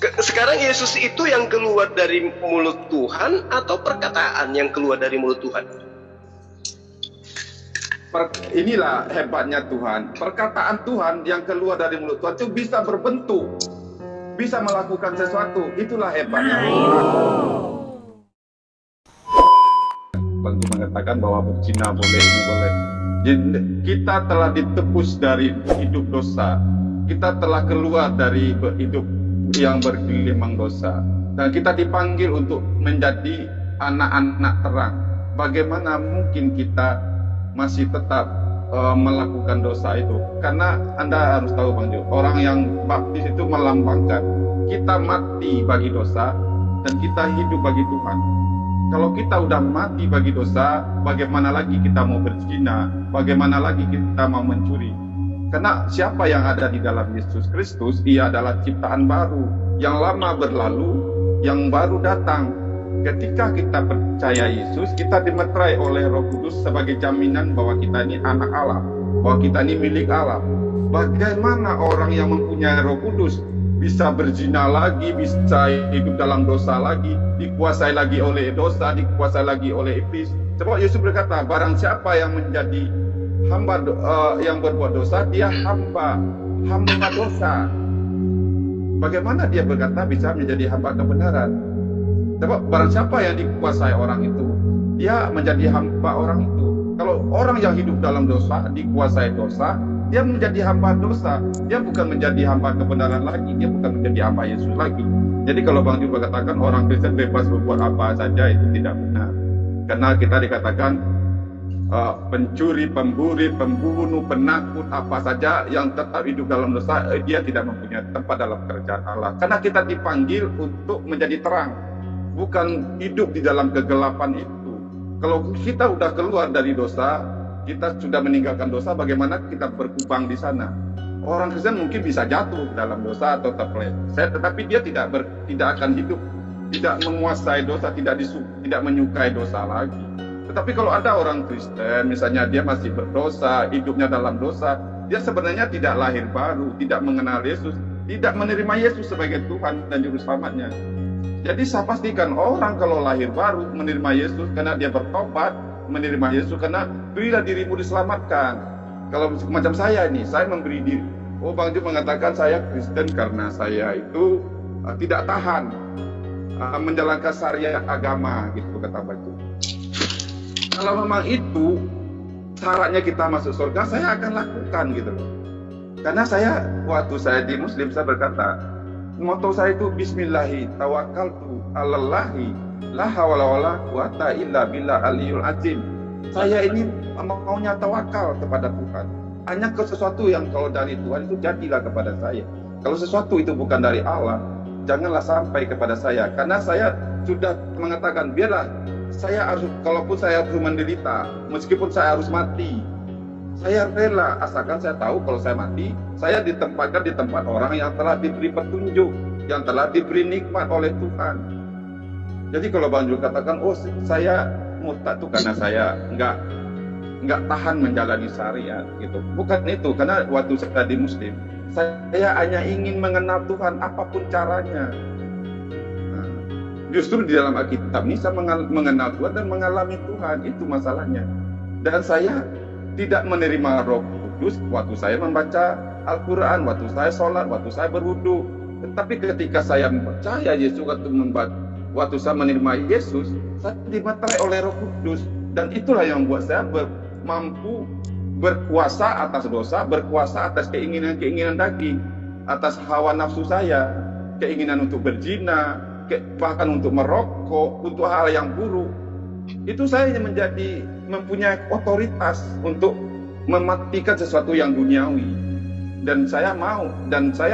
Sekarang Yesus itu yang keluar dari mulut Tuhan atau perkataan yang keluar dari mulut Tuhan? Inilah hebatnya Tuhan. Perkataan Tuhan yang keluar dari mulut Tuhan itu bisa berbentuk, bisa melakukan sesuatu. Itulah hebatnya Tuhan. Bang mengatakan bahwa berzina boleh, ini boleh. Jadi, kita telah ditebus dari hidup dosa. Kita telah keluar dari hidup yang bergelimang dosa. Dan kita dipanggil untuk menjadi anak-anak terang. Bagaimana mungkin kita masih tetap melakukan dosa itu? Karena Anda harus tahu Bang Jo, orang yang baptis itu melambangkan kita mati bagi dosa dan kita hidup bagi Tuhan. Kalau kita udah mati bagi dosa, bagaimana lagi kita mau berzina? Bagaimana lagi kita mau mencuri? Karena siapa yang ada di dalam Yesus Kristus, ia adalah ciptaan baru. Yang lama berlalu, yang baru datang. Ketika kita percaya Yesus, kita dimeterai oleh Roh Kudus sebagai jaminan bahwa kita ini anak Allah, bahwa kita ini milik Allah. Bagaimana orang yang mempunyai Roh Kudus bisa berzina lagi, bisa hidup dalam dosa lagi, dikuasai lagi oleh dosa, dikuasai lagi oleh iblis? Sebab Yesus berkata, barang siapa yang menjadi hamba yang berbuat dosa, dia hamba dosa. Bagaimana dia berkata bisa menjadi hamba kebenaran? Sebab barang siapa yang dikuasai orang itu, dia menjadi hamba orang itu. Kalau orang yang hidup dalam dosa, dikuasai dosa, dia menjadi hamba dosa. Dia bukan menjadi hamba kebenaran lagi, dia bukan menjadi hamba Yesus lagi. Jadi kalau Bang Juba katakan orang Kristen bebas berbuat apa saja, itu tidak benar. Karena kita dikatakan pencuri, pemburi, pembunuh, penakut, apa saja yang tetap hidup dalam dosa, dia tidak mempunyai tempat dalam kerajaan Allah. Karena kita dipanggil untuk menjadi terang, bukan hidup di dalam kegelapan itu. Kalau kita sudah keluar dari dosa, kita sudah meninggalkan dosa, bagaimana kita berkubang di sana? Orang Kristen mungkin bisa jatuh dalam dosa atau terpeleset, tetapi dia tidak akan hidup, tidak menguasai dosa, tidak menyukai dosa lagi. Tetapi kalau ada orang Kristen, misalnya dia masih berdosa, hidupnya dalam dosa, dia sebenarnya tidak lahir baru, tidak mengenal Yesus, tidak menerima Yesus sebagai Tuhan dan Juru Selamatnya. Jadi saya pastikan orang kalau lahir baru menerima Yesus karena dia bertobat, menerima Yesus karena berilah dirimu diselamatkan. Kalau macam saya ini, saya memberi diri. Oh, Bang Ju mengatakan saya Kristen karena saya itu tidak tahan menjalankan syariat agama, gitu kata Bang Ju. Kalau memang itu syaratnya kita masuk surga, saya akan lakukan gitu loh. Karena saya waktu saya di Muslim, saya berkata, moto saya itu Bismillahi tawakkaltu 'alallahi la hawla wala quwata illa billah aliyul azim. Saya ini maunya tawakal kepada Tuhan. Hanya ke sesuatu yang kalau dari Tuhan itu jadilah kepada saya. Kalau sesuatu itu bukan dari Allah, janganlah sampai kepada saya. Karena saya sudah mengatakan, biarlah saya harus, kalaupun saya harus menderita, meskipun saya harus mati, saya rela, asalkan saya tahu kalau saya mati, saya ditempatkan di tempat orang yang telah diberi petunjuk, yang telah diberi nikmat oleh Tuhan. Jadi kalau Bang Jul katakan, oh saya murtad itu karena saya nggak tahan menjalani syariat, gitu. Bukan itu, karena waktu saya di Muslim, saya hanya ingin mengenal Tuhan apapun caranya. Nah, justru di dalam Alkitab ini saya mengenal Tuhan dan mengalami Tuhan, itu masalahnya. Dan saya tidak menerima Roh Kudus waktu saya membaca Al-Quran, waktu saya sholat, waktu saya berwudu. Tetapi ketika saya percaya Yesus waktu saya menerima Yesus, saya dimeterai oleh Roh Kudus. Dan itulah yang membuat saya mampu berkuasa atas dosa, berkuasa atas keinginan-keinginan daging, atas hawa nafsu saya, keinginan untuk berzina, bahkan untuk merokok, untuk hal yang buruk. Itu saya mempunyai otoritas untuk mematikan sesuatu yang duniawi. Dan saya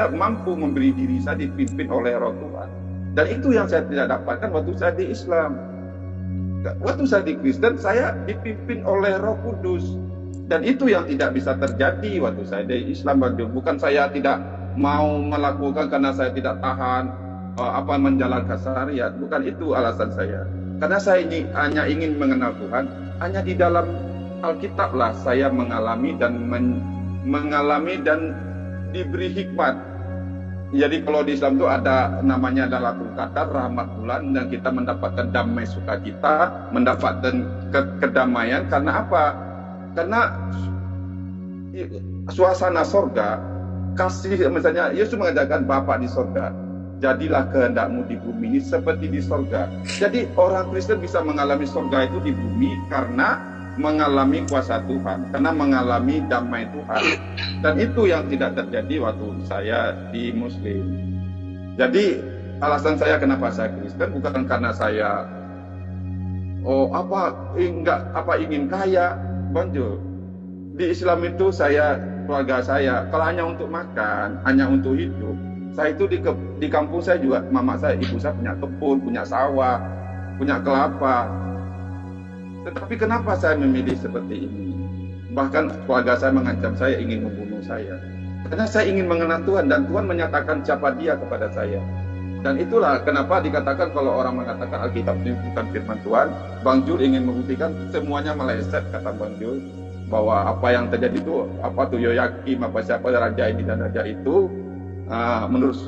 mampu memberi diri saya dipimpin oleh Roh Tuhan. Dan itu yang saya tidak dapatkan waktu saya di Islam. Waktu saya di Kristen, saya dipimpin oleh Roh Kudus. Dan itu yang tidak bisa terjadi waktu saya di Islam. Bukan saya tidak mau melakukan karena saya tidak tahan menjalankan syariat. Bukan itu alasan saya. Karena saya ini hanya ingin mengenal Tuhan, hanya di dalam Alkitab lah saya mengalami dan diberi hikmat Jadi kalau di Islam itu ada namanya Lailatul Qadar, rahmat bulan, dan kita mendapatkan damai sukacita, mendapatkan kedamaian. Karena apa? Karena suasana sorga, kasih, misalnya Yesus mengajarkan Bapa di sorga, jadilah kehendakmu di bumi ini seperti di sorga. Jadi orang Kristen bisa mengalami sorga itu di bumi karena mengalami kuasa Tuhan, karena mengalami damai Tuhan. Dan itu yang tidak terjadi waktu saya di Muslim. Jadi alasan saya kenapa saya Kristen bukan karena saya ingin kaya, bonjol. Di Islam itu keluarga saya kalau hanya untuk makan, hanya untuk hidup. Saya itu di kampung saya juga, mama saya, ibu saya punya kebun, punya sawah, punya kelapa. Tetapi kenapa saya memilih seperti ini? Bahkan keluarga saya mengancam saya ingin membunuh saya. Karena saya ingin mengenal Tuhan, dan Tuhan menyatakan siapa Dia kepada saya. Dan itulah kenapa dikatakan, kalau orang mengatakan Alkitab itu bukan firman Tuhan, Bang Jul ingin membuktikan semuanya meleset, kata Bang Jul, bahwa apa yang terjadi itu, Yoyakim, siapa raja ini dan raja itu, menurut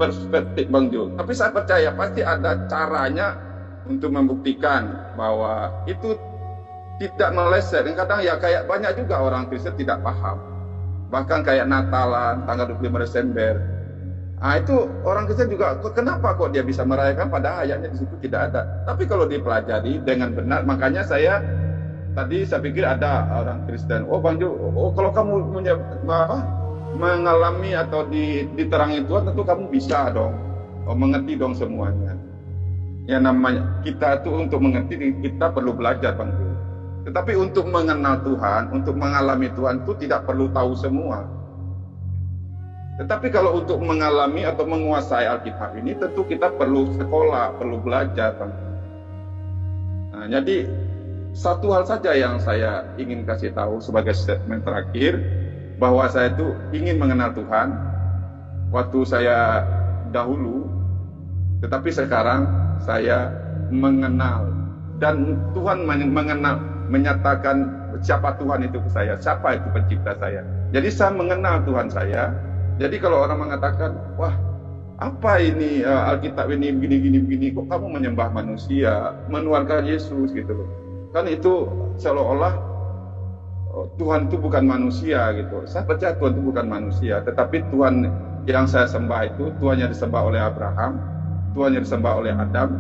perspektif Bang Jul. Tapi saya percaya pasti ada caranya untuk membuktikan bahwa itu tidak meleset. Kadang ya kayak banyak juga orang Kristen tidak paham. Bahkan kayak Natalan tanggal 25 Desember. Itu orang Kristen juga, kenapa kok dia bisa merayakan pada ayatnya di situ tidak ada. Tapi kalau dipelajari dengan benar, makanya saya pikir ada orang Kristen, Bang Jo, kalau kamu mengalami atau diterangi Tuhan, tentu kamu bisa dong, mengerti dong semuanya. Ya namanya kita tuh untuk mengerti, kita perlu belajar, Bang Jo. Tetapi untuk mengenal Tuhan, untuk mengalami Tuhan itu tidak perlu tahu semua. Tetapi kalau untuk mengalami atau menguasai Alkitab ini, tentu kita perlu sekolah, perlu belajar, Bang. Nah, jadi satu hal saja yang saya ingin kasih tahu sebagai statement terakhir, bahwa saya itu ingin mengenal Tuhan waktu saya dahulu, tetapi sekarang saya mengenal, dan Tuhan menyatakan siapa Tuhan itu ke saya, siapa itu pencipta saya. Jadi saya mengenal Tuhan saya. Jadi kalau orang mengatakan, wah apa ini Alkitab ini begini, kok kamu menyembah manusia, menuarkan Yesus gitu loh. Kan itu seolah-olah Tuhan itu bukan manusia gitu. Saya percaya Tuhan itu bukan manusia, tetapi Tuhan yang saya sembah itu Tuhan yang disembah oleh Abraham, Tuhan yang disembah oleh Adam.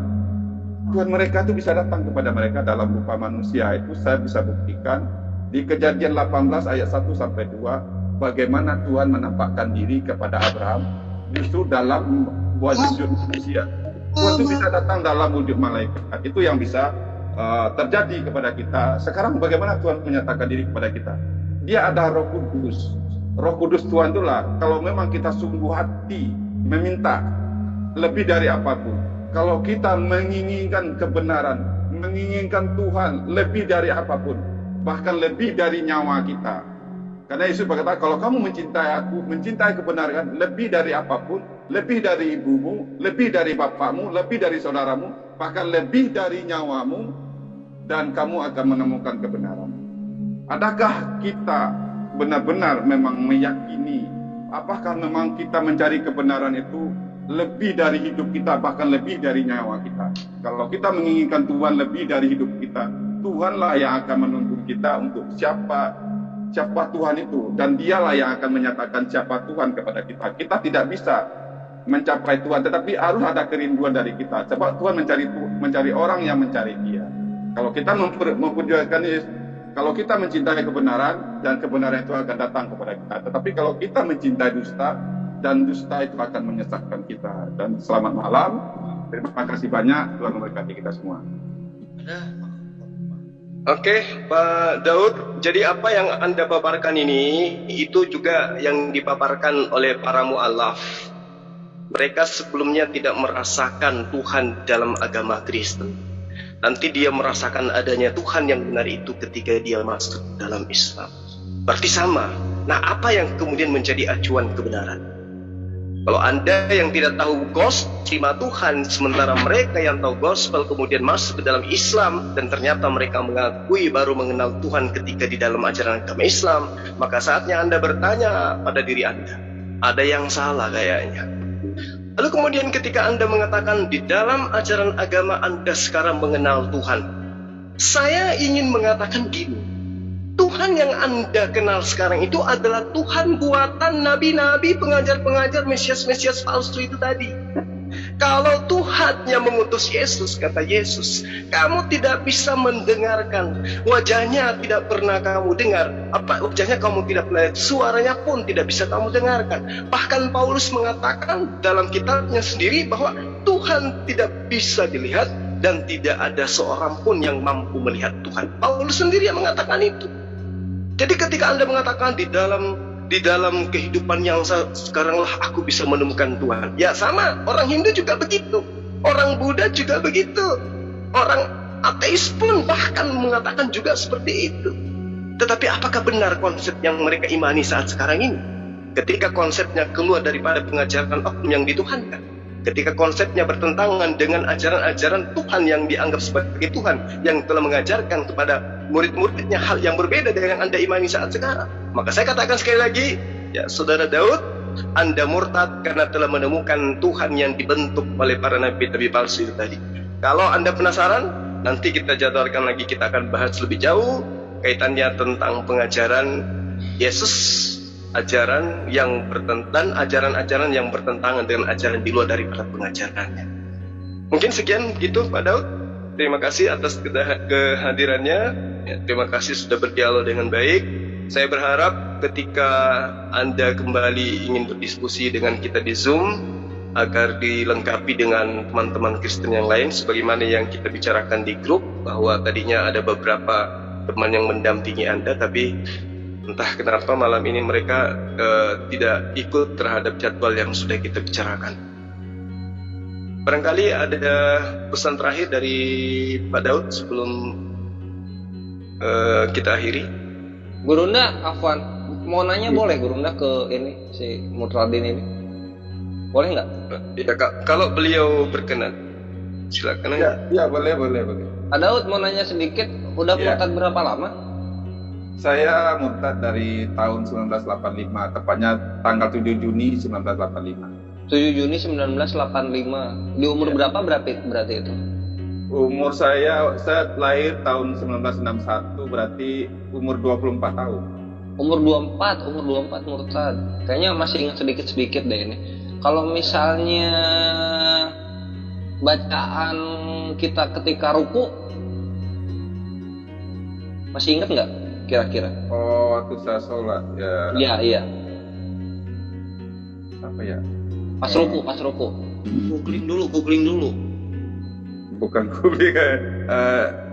Tuhan mereka itu bisa datang kepada mereka dalam rupa manusia. Itu saya bisa buktikan di Kejadian 18 ayat 1-2, bagaimana Tuhan menampakkan diri kepada Abraham justru dalam wujud manusia. Tuhan itu bisa datang dalam wujud malaikat. Itu yang bisa terjadi kepada kita. Sekarang bagaimana Tuhan menyatakan diri kepada kita? Dia ada Roh Kudus. Roh Kudus Tuhan itulah, kalau memang kita sungguh hati meminta lebih dari apapun, kalau kita menginginkan kebenaran, menginginkan Tuhan lebih dari apapun, bahkan lebih dari nyawa kita. Karena Yesus berkata, kalau kamu mencintai aku, mencintai kebenaran lebih dari apapun, lebih dari ibumu, lebih dari bapakmu, lebih dari saudaramu, bahkan lebih dari nyawamu, dan kamu akan menemukan kebenaran. Adakah kita benar-benar memang meyakini, apakah memang kita mencari kebenaran itu lebih dari hidup kita, bahkan lebih dari nyawa kita? Kalau kita menginginkan Tuhan lebih dari hidup kita, Tuhanlah yang akan menuntun kita untuk siapa Tuhan itu, dan Dialah yang akan menyatakan siapa Tuhan kepada kita. Kita tidak bisa mencapai Tuhan, tetapi harus ada kerinduan dari kita. Sebab Tuhan mencari orang yang mencari Dia. Kalau kita memperjuangkan, kalau kita mencintai kebenaran, dan kebenaran itu akan datang kepada kita. Tetapi kalau kita mencintai dusta, dan dusta itu akan menyesatkan kita. Dan selamat malam, terima kasih banyak, Tuhan memberkati kita semua. Oke, Pak Daud, jadi apa yang Anda paparkan ini, itu juga yang dipaparkan oleh para mu'alaf. Mereka sebelumnya tidak merasakan Tuhan dalam agama Kristen. Nanti dia merasakan adanya Tuhan yang benar itu ketika dia masuk dalam Islam. Berarti sama. Nah, apa yang kemudian menjadi acuan kebenaran? Kalau Anda yang tidak tahu gospel, terima Tuhan, sementara mereka yang tahu gospel kemudian masuk ke dalam Islam, dan ternyata mereka mengakui baru mengenal Tuhan ketika di dalam ajaran agama Islam, maka saatnya Anda bertanya pada diri Anda, ada yang salah kayaknya. Lalu kemudian ketika Anda mengatakan di dalam ajaran agama Anda sekarang mengenal Tuhan, saya ingin mengatakan gini, Tuhan yang Anda kenal sekarang itu adalah Tuhan buatan nabi-nabi, pengajar-pengajar, mesias-mesias palsu itu tadi. Kalau Tuhan yang mengutus Yesus, kata Yesus, kamu tidak bisa mendengarkan, wajahnya tidak pernah kamu dengar, wajahnya kamu tidak pernah, suaranya pun tidak bisa kamu dengarkan. Bahkan Paulus mengatakan dalam kitabnya sendiri bahwa Tuhan tidak bisa dilihat dan tidak ada seorang pun yang mampu melihat Tuhan. Paulus sendiri yang mengatakan itu. Jadi ketika Anda mengatakan di dalam kehidupan yang sekaranglah aku bisa menemukan Tuhan. Ya sama, orang Hindu juga begitu. Orang Buddha juga begitu. Orang ateis pun bahkan mengatakan juga seperti itu. Tetapi apakah benar konsep yang mereka imani saat sekarang ini? Ketika konsepnya keluar daripada pengajaran oknum yang dituhankan. Ketika konsepnya bertentangan dengan ajaran-ajaran Tuhan yang dianggap sebagai Tuhan, yang telah mengajarkan kepada murid-muridnya hal yang berbeda dengan yang Anda imani saat sekarang. Maka saya katakan sekali lagi, ya saudara Daud, Anda murtad karena telah menemukan Tuhan yang dibentuk oleh para nabi-nabi palsu itu tadi. Kalau Anda penasaran, nanti kita jadwalkan lagi, kita akan bahas lebih jauh kaitannya tentang pengajaran Yesus, ajaran yang bertentangan, ajaran-ajaran yang bertentangan dengan ajaran di luar daripada pengajarannya. Mungkin sekian gitu Pak Daud. Terima kasih atas kehadirannya. Ya, terima kasih sudah berdialog dengan baik. Saya berharap ketika Anda kembali ingin berdiskusi dengan kita di Zoom, agar dilengkapi dengan teman-teman Kristen yang lain, sebagaimana yang kita bicarakan di grup, bahwa tadinya ada beberapa teman yang mendampingi Anda, tapi entah kenapa malam ini mereka tidak ikut terhadap jadwal yang sudah kita bicarakan. Barangkali ada pesan terakhir dari Pak Daud sebelum kita akhiri. Gurunda, Afwan, mau nanya boleh Gurunda ke ini si Mutradin ini? Boleh nggak? Ya kalau beliau berkenan, silakan. Ya boleh. Pak Daud mau nanya sedikit, udah murtad berapa lama? Saya murtad dari tahun 1985, tepatnya tanggal 7 Juni 1985. 7 Juni 1985. Di umur berapa berarti itu? Umur saya lahir tahun 1961, berarti umur 24 tahun. Umur 24 murtad. Kayaknya masih ingat sedikit-sedikit deh ini. Kalau misalnya bacaan kita ketika ruku, masih ingat nggak kira-kira? Oh, waktu saya sholat ya. Iya. Apa ya? Pas ruku. Googling dulu. Bukan googling kan.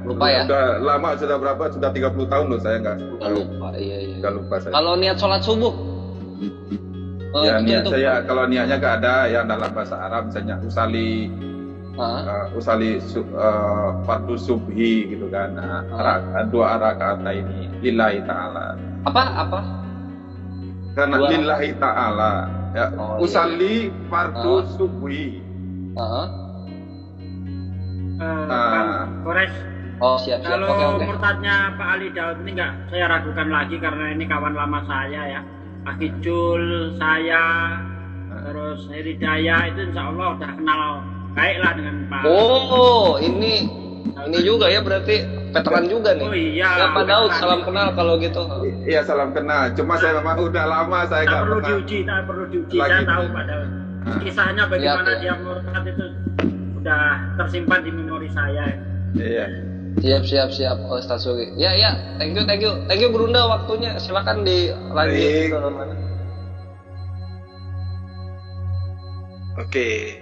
Lupa ya? Sudah lama, sudah berapa? Sudah 30 tahun loh saya nggak. Lupa, iya. Nggak lupa saya. Kalau niat sholat subuh? Ya niat saya, kalau niatnya nggak ada yang dalam bahasa Arab, misalnya usali fardu subhi gitu kan. Dua rakaat ini lillahi ta'ala. Apa? Karena lillahi ta'ala. Ya, usali fardu subhi. Kores. Oh siap. Kalau Oke. murtadnya Pak Ali Daud ini nggak saya ragukan lagi karena ini kawan lama saya ya. Pak Kijul, saya, terus Hidayah itu insya Allah udah kenal baik lah dengan Pak. Oh ini juga ya, berarti veteran juga nih. Oh iya. Ya Pak Daud, salam kenal kalau gitu. Iya salam kenal. Cuma saya memang udah lama saya nggak perlu pernah. Tak perlu diuji. Saya tahu Pak Daud. Kisahnya bagaimana dia murtad itu udah tersimpan di memori saya. Iya. Siap Ustaz Sugi. Ya, thank you Gurunda waktunya. Silakan dilanjut ke mana. Oke.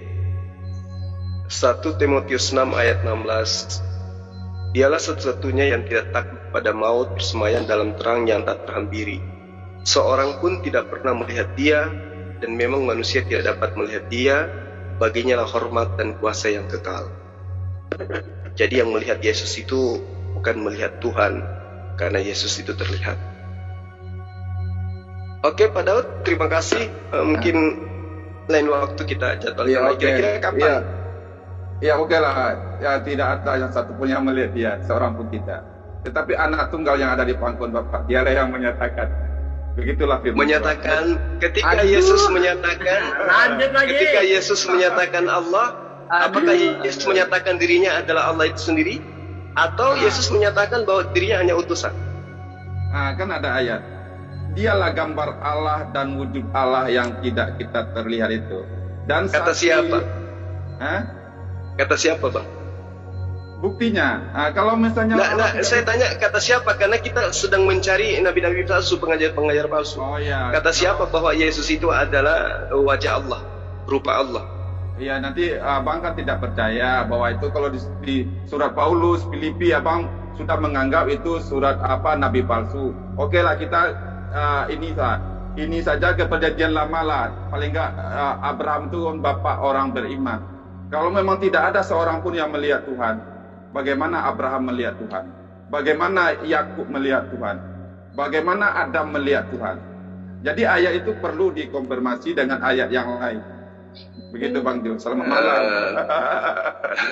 1 Timotius 6 ayat 16. Dialah satu-satunya yang tidak takut pada maut, bersemayam dalam terang yang tak terhampiri. Seorang pun tidak pernah melihat dia, dan memang manusia tidak dapat melihat dia. Baginya lah hormat dan kuasa yang kekal. Jadi yang melihat Yesus itu bukan melihat Tuhan, karena Yesus itu terlihat. Oke Pak Daud, terima kasih. Mungkin lain waktu kita jadwalkan lagi. Kira-kira kapan? Ya oke lah. Ya tidak ada yang satu pun yang melihat dia, seorang pun tidak. Tetapi anak tunggal yang ada di pangkuan Bapak, dialah yang menyatakan. Begitulah firman menyatakan ketika Aduh. Yesus menyatakan Lanjut lagi. ketika Yesus menyatakan Allah, apakah Yesus menyatakan dirinya adalah Allah itu sendiri atau Yesus menyatakan bahwa dirinya hanya utusan? Kan ada ayat. Dialah gambar Allah dan wujud Allah yang tidak kita terlihat itu. Dan Kata siapa? Hah? Kata siapa, Bang? Buktinya, kalau misalnya Nah, saya tanya kata siapa, karena kita sedang mencari nabi-nabi palsu, pengajar-pengajar palsu. Oh ya. Kata siapa bahwa Yesus itu adalah wajah Allah, rupa Allah? Iya, nanti abang kan tidak percaya bahwa itu kalau di surat Paulus Filipi abang sudah menganggap itu surat apa nabi palsu. Oke lah, kita ini saja ke perjanjian lama lah. Paling enggak Abraham itu bapak orang beriman. Kalau memang tidak ada seorang pun yang melihat Tuhan, bagaimana Abraham melihat Tuhan? Bagaimana Yakub melihat Tuhan? Bagaimana Adam melihat Tuhan? Jadi ayat itu perlu dikonfirmasi dengan ayat yang lain. Begitu Bang Jul. Selamat malam.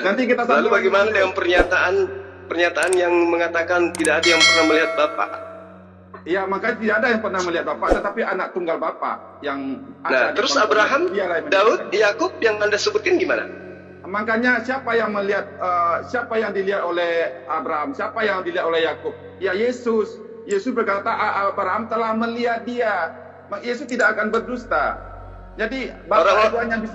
Nanti kita Lalu bagaimana dengan pernyataan yang mengatakan tidak ada yang pernah melihat Bapa? Iya, makanya tidak ada yang pernah melihat Bapak, tetapi anak tunggal Bapak yang Nah, ada terus di Abraham, dialah yang Daud, menyaksikan. Yakub yang Anda sebutkan gimana? Makanya siapa yang melihat, siapa yang dilihat oleh Abraham, siapa yang dilihat oleh Yakub? Ya Yesus. Yesus berkata Abraham telah melihat dia. Yesus tidak akan berdusta. Jadi Bapak itu hanya bisa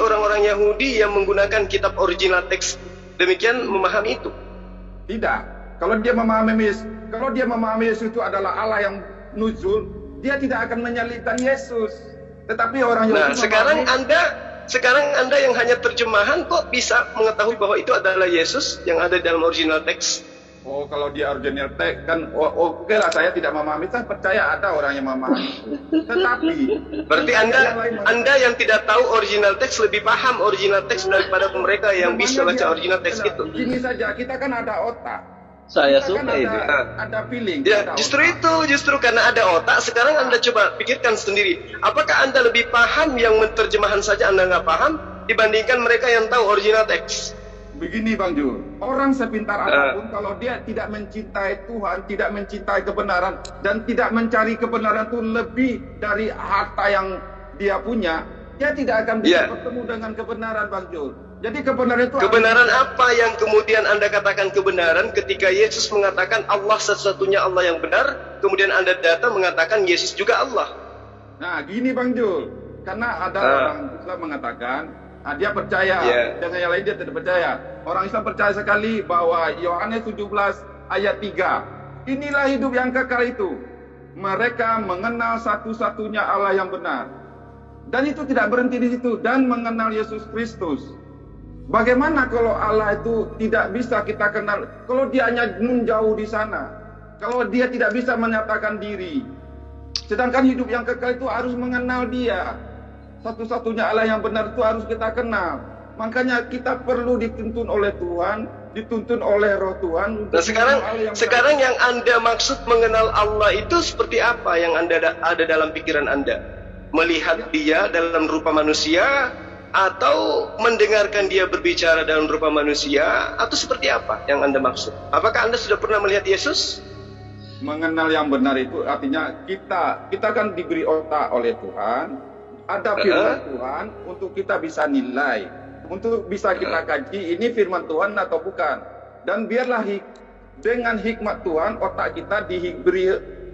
orang-orang Yahudi yang menggunakan kitab original teks demikian memahami itu. tidak. Kalau dia memahami Yesus itu adalah Allah yang nuzul, dia tidak akan menyalibkan Yesus. Tetapi orang Nah, Yahudi sekarang Anda yang hanya terjemahan kok bisa mengetahui bahwa itu adalah Yesus yang ada dalam original teks? Oh, kalau dia original teks kan oke lah, saya tidak memahami, saya percaya ada orang yang memahami. Tetapi Berarti Anda yang tidak tahu original teks lebih paham original teks daripada mereka yang bisa baca original teks itu. Gini saja, kita kan ada otak. Saya Kita kan suka itu. ada feeling. Ya, ada justru karena ada otak. Sekarang Anda coba pikirkan sendiri. Apakah Anda lebih paham yang menerjemahan saja Anda nggak paham dibandingkan mereka yang tahu original teks? Begini Bang Jul, orang sepintar apapun kalau dia tidak mencintai Tuhan, tidak mencintai kebenaran, dan tidak mencari kebenaran itu lebih dari harta yang dia punya, dia tidak akan bisa bertemu dengan kebenaran Bang Jul. Jadi kebenaran itu Kebenaran apa yang kemudian Anda katakan kebenaran ketika Yesus mengatakan Allah satu-satunya Allah yang benar, kemudian Anda datang mengatakan Yesus juga Allah? Nah gini Bang Jul, karena ada orang Islam mengatakan dia percaya, dengan yang lain dia tidak percaya. Orang Islam percaya sekali bahwa Yohanes 17 ayat 3, inilah hidup yang kekal itu, mereka mengenal satu-satunya Allah yang benar. Dan itu tidak berhenti di situ, dan mengenal Yesus Kristus. Bagaimana kalau Allah itu tidak bisa kita kenal, kalau dia hanya menjauh di sana, kalau dia tidak bisa menyatakan diri. Sedangkan hidup yang kekal itu harus mengenal dia. Satu-satunya Allah yang benar itu harus kita kenal. Makanya kita perlu dituntun oleh Tuhan, dituntun oleh Roh Tuhan. Nah sekarang yang Anda maksud mengenal Allah itu seperti apa yang ada dalam pikiran Anda? Melihat dia dalam rupa manusia, atau mendengarkan dia berbicara dalam rupa manusia, atau seperti apa yang Anda maksud? Apakah Anda sudah pernah melihat Yesus? Mengenal yang benar itu artinya kita kan diberi otak oleh Tuhan, ada firman Tuhan untuk kita bisa nilai, untuk bisa kita kaji ini firman Tuhan atau bukan. Dan biarlah dengan hikmat Tuhan otak kita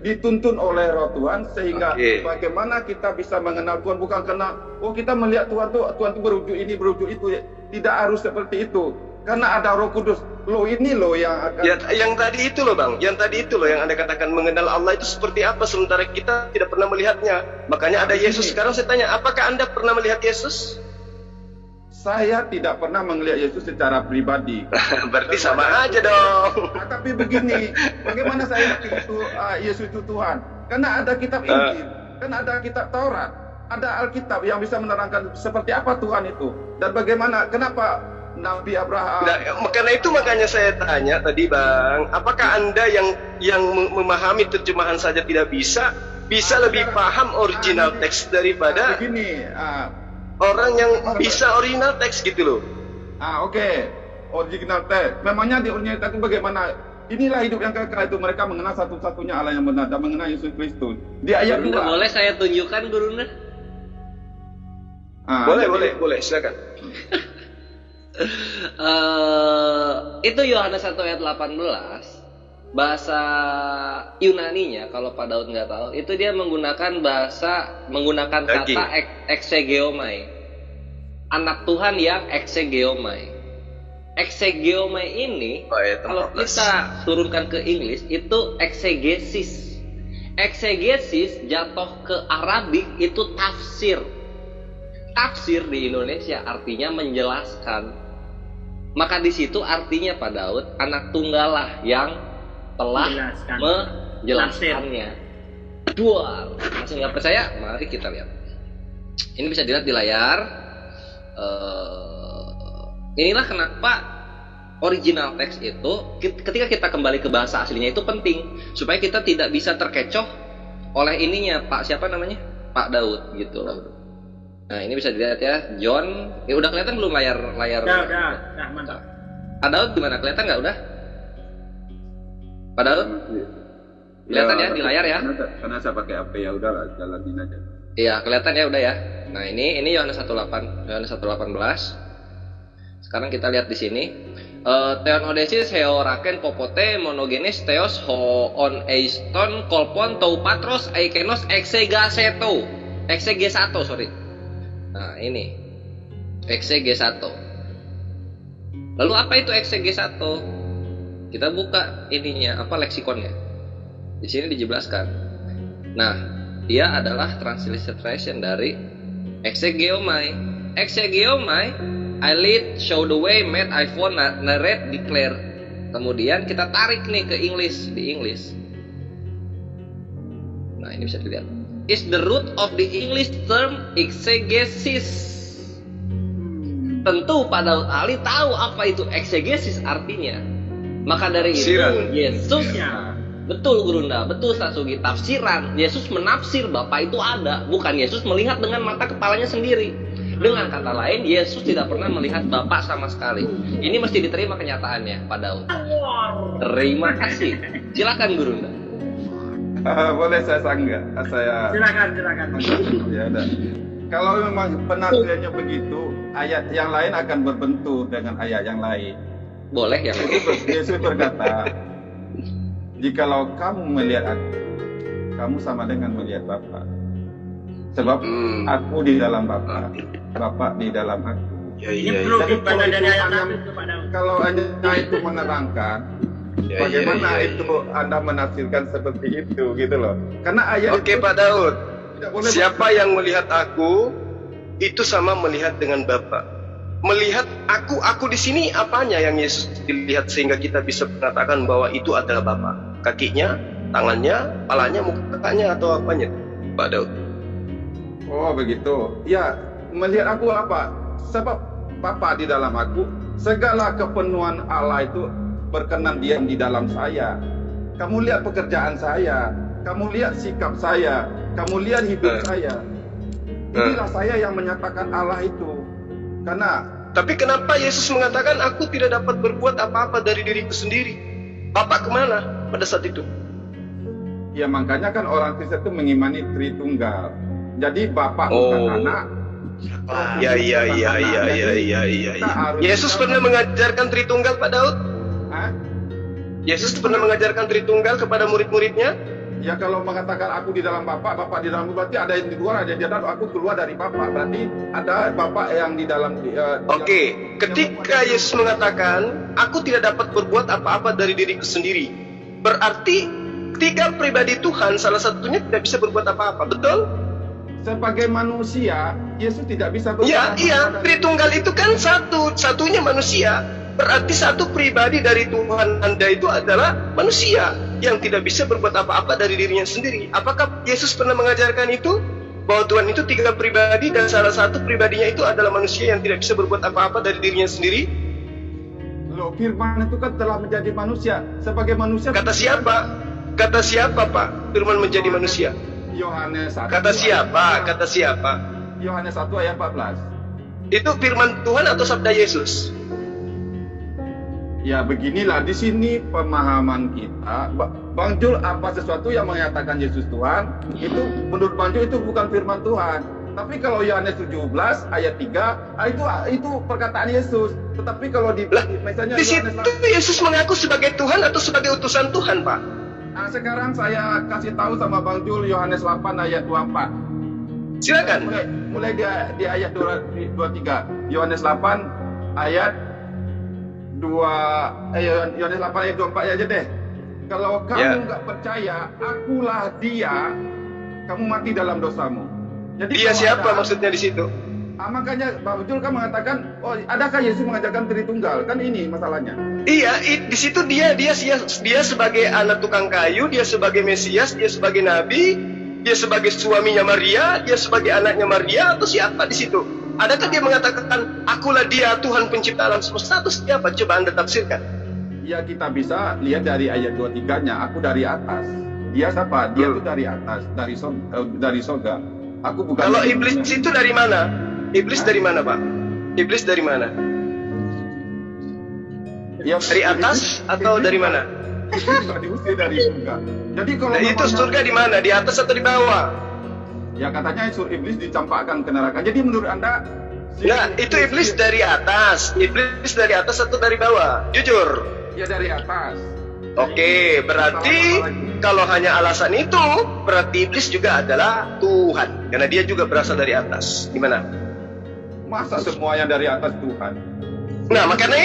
dituntun oleh Roh Tuhan sehingga bagaimana kita bisa mengenal Tuhan, bukan karena kita melihat Tuhan tuh berujuk ini berujuk itu. Tidak harus seperti itu, karena ada Roh Kudus. Ini yang akan yang tadi itu loh Bang, yang Anda katakan mengenal Allah itu seperti apa sementara kita tidak pernah melihatnya. Makanya ada Yesus. Sekarang saya tanya, apakah Anda pernah melihat Yesus? Saya tidak pernah melihat Yesus secara pribadi. Berarti sama aja dong. Tapi begini, bagaimana saya yakin itu Yesus itu Tuhan? Karena ada kitab Injil, karena ada kitab Taurat, ada Alkitab yang bisa menerangkan seperti apa Tuhan itu. Dan bagaimana, kenapa Nabi Abraham. Nah, karena itu makanya saya tanya tadi Bang, apakah Anda yang memahami terjemahan saja tidak bisa lebih paham original teks daripada begini, orang yang bisa original teks gitu loh. Oke. Original teks. Memangnya di original teks itu bagaimana Inilah hidup yang kekal itu, mereka mengenal satu-satunya Allah yang benar dan mengenal Yesus Kristus. Di ayat 2. Boleh saya tunjukkan Gurunda? Boleh, silakan. Itu Yohanes 1 ayat 18. Bahasa Yunaninya, kalau Pak Daud nggak tahu, itu dia menggunakan kata exegeomai. Anak Tuhan yang exegeomai. Exegeomai ini, kalau kita turunkan ke Inggris, itu exegesis. Exegesis jatuh ke Arabik itu tafsir. Tafsir di Indonesia artinya menjelaskan. Maka di situ artinya Pak Daud, anak tunggal lah yang telah menjelaskannya. Dua, masih nggak percaya? Mari kita lihat. Ini bisa dilihat di layar. Inilah kenapa original teks itu ketika kita kembali ke bahasa aslinya itu penting supaya kita tidak bisa terkecoh oleh ininya Pak siapa namanya? Pak Daud gitu loh. Nah, ini bisa dilihat ya, John. Udah kelihatan belum layar? Udah, mantap. Pak Daud gimana? Kelihatan nggak udah? Pak Daud? Kelihatan ya di layar ya? Karena saya pakai HP ya udahlah, jalanin aja. Iya, kelihatan ya udah ya. Nah, ini Yohanes 1:18. Sekarang kita lihat di sini. Theon odesis heoraken popote monogenes theos hoon eiston kolpon tou patros eikenos exegesato. Exegesato, sorry. Nah, ini exegesato. Lalu apa itu exegesato? Kita buka ininya, apa leksikonnya. Di sini dijelaskan. Nah, dia adalah transliteration dari exegeomai. Exegeomai, I lead, show the way, made, iPhone, narrate, declare. Kemudian kita tarik nih ke English, di English. Nah, ini bisa dilihat. Is the root of the English term exegesis. Tentu Pak Daud Ali tahu apa itu exegesis artinya. Maka dari itu Yesus betul Gurunda, betul Sasugi, tafsiran. Yesus menafsir Bapa itu ada, bukan Yesus melihat dengan mata kepalanya sendiri. Dengan kata lain, Yesus tidak pernah melihat Bapa sama sekali. Ini mesti diterima kenyataannya, Pak Daud. Terima kasih. Silakan Gurunda. Boleh saya sanggah? Silakan. Ya udah. Kalau memang penafsirannya begitu, ayat yang lain akan berbentur dengan ayat yang lain. Boleh ya. Yesus berkata, jikalau kamu melihat aku, kamu sama dengan melihat Bapa. Sebab aku di dalam Bapa, Bapa di dalam aku. Ini perlu dibaca dari ayat 1 itu Pak Daud. Kalau hanya itu menerangkan, bagaimana itu Anda menafsirkan seperti itu gitu loh. Karena ayat Oke, Pak Daud. Siapa yang melihat aku itu sama melihat dengan Bapa. Melihat aku di sini apanya yang Yesus dilihat sehingga kita bisa mengatakan bahwa itu adalah Bapa? Kakinya, tangannya, kepalanya, mukanya atau apanya, Pak Daud? Oh begitu. Ya, melihat aku apa? Sebab Bapa di dalam aku, segala kepenuhan Allah itu berkenan diam di dalam saya. Kamu lihat pekerjaan saya, kamu lihat sikap saya, kamu lihat hidup saya. Inilah saya yang menyatakan Allah itu. Tapi kenapa Yesus mengatakan aku tidak dapat berbuat apa-apa dari diriku sendiri? Bapak kemana pada saat itu? Ya makanya kan orang Kristen itu mengimani Tritunggal. Jadi Bapak bukan anak. Iya. Yesus pernah mengajarkan Tritunggal Pak Daud? Yesus pernah mengajarkan Tritunggal kepada murid-muridnya? Ya kalau mengatakan aku di dalam Bapa, Bapa di dalam aku, berarti ada yang di luar, ada yang di dalam, aku keluar dari Bapa. Berarti ada Bapa yang di dalam. Oke, ketika Yesus mengatakan, aku tidak dapat berbuat apa-apa dari diriku sendiri, berarti tiga pribadi Tuhan salah satunya tidak bisa berbuat apa-apa, betul? Sebagai manusia, Yesus tidak bisa berbuat apa-apa. Iya, Tritunggal itu kan satunya manusia. Berarti satu pribadi dari Tuhan Anda itu adalah manusia yang tidak bisa berbuat apa-apa dari dirinya sendiri. Apakah Yesus pernah mengajarkan itu? Bahwa Tuhan itu tiga pribadi dan salah satu pribadinya itu adalah manusia yang tidak bisa berbuat apa-apa dari dirinya sendiri? Loh, Firman itu kan telah menjadi manusia. Sebagai manusia. Kata siapa? Kata siapa Pak? Firman menjadi manusia. Yohanes 1. Kata siapa? Kata siapa? Yohanes 1 ayat 14. Itu firman Tuhan atau sabda Yesus? Ya beginilah, di sini pemahaman kita. Bang Jul, apa sesuatu yang mengatakan Yesus Tuhan, itu menurut Bang Jul itu bukan firman Tuhan. Tapi kalau Yohanes 17 ayat 3, itu perkataan Yesus. Tetapi kalau misalnya di situ Yesus mengaku sebagai Tuhan atau sebagai utusan Tuhan, Pak? Nah, sekarang saya kasih tahu sama Bang Jul Yohanes 8 ayat 24. Silakan. Mulai di ayat 23. Yohanes 8 ayat Yohanes 8 ayat 24 aja deh. Kalau kamu nggak percaya, akulah dia, kamu mati dalam dosamu. Jadi dia siapa maksudnya di situ? Makanya Bang Jul kan mengatakan, oh adakah Yesus mengajarkan Tritunggal? Kan ini masalahnya. Iya, di situ dia sebagai anak tukang kayu, dia sebagai Mesias, dia sebagai nabi, dia sebagai suaminya Maria, dia sebagai anaknya Maria, atau siapa di situ? Adakah dia mengatakan, akulah dia Tuhan pencipta alam semesta, atau siapa? Coba Anda tafsirkan. Ya, kita bisa lihat dari ayat 23-nya, aku dari atas. Dia siapa? Dia itu dari atas, dari surga. Aku bukan. Kalau iblis itu dari mana? Iblis dari mana, Pak? Iblis dari mana? Ya, dari atas atau dari mana? Diusir dari surga. Jadi kalau itu surga di mana? Di atas atau di bawah? Ya katanya iblis dicampakkan ke neraka. Jadi menurut Anda itu iblis dari atas. Iblis dari atas atau dari bawah? Jujur. Ya dari atas. Oke, berarti kalau hanya alasan itu, berarti iblis juga adalah Tuhan, karena dia juga berasal dari atas. Gimana? Masa semua yang dari atas Tuhan? Nah, karena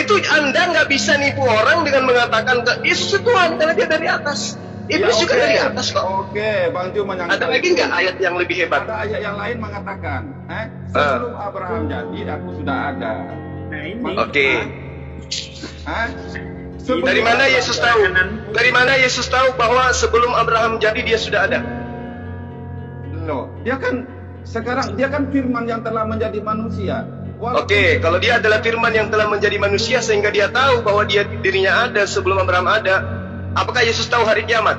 itu Anda nggak bisa nipu orang dengan mengatakan Yesus itu Tuhan, karena dia dari atas. Iblis juga dari atas kok. Oke, Bang Ju menyangka. Ada lagi nggak ayat yang lebih hebat? Ada ayat yang lain mengatakan, sebelum Abraham jadi, aku sudah ada. Nah ini. Oke. Dari mana Yesus tahu? Dari mana Yesus tahu bahwa sebelum Abraham jadi dia sudah ada? Loh, dia kan firman yang telah menjadi manusia. Oke, kalau dia adalah firman yang telah menjadi manusia sehingga dia tahu bahwa dirinya ada sebelum Abraham ada, apakah Yesus tahu hari kiamat?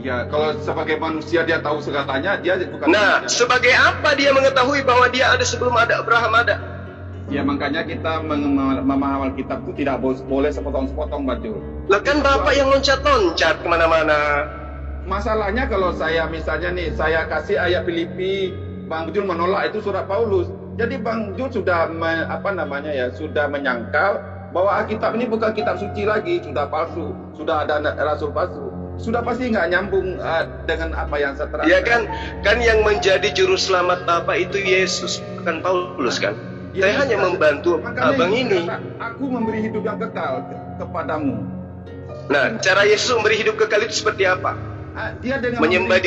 Ya, kalau sebagai manusia dia tahu segalanya, dia bukan. Nah, sebagai apa dia mengetahui bahwa dia ada sebelum ada Abraham ada? Ya, makanya kita memahami kitab itu tidak boleh sepotong-sepotong, Baju. Lah kan Bapak yang loncat-loncat kemana-mana. Masalahnya kalau saya misalnya nih, saya kasih ayat Filipi, Bang Jul menolak itu surat Paulus. Jadi Bang Jul sudah sudah menyangkal bahwa Alkitab ini bukan kitab suci lagi, sudah palsu, sudah ada rasul palsu. Sudah pasti nggak nyambung dengan apa yang saya terangkan. Ya kan yang menjadi juru selamat Bapak itu Yesus, bukan Paulus kan? Ya, saya hanya membantu abang ini. Aku memberi hidup yang kekal kepadamu. Nah, cara Yesus memberi hidup kekal itu seperti apa? Dia dengan menyembah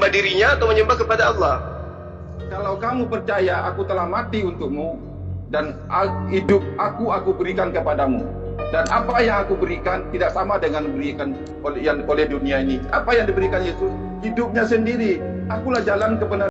dirinya atau menyembah kepada Allah. Kalau kamu percaya aku telah mati untukmu dan hidup aku berikan kepadamu, dan apa yang aku berikan tidak sama dengan diberikan oleh dunia ini. Apa yang diberikan Yesus? Hidupnya sendiri. Akulah jalan kebenaran.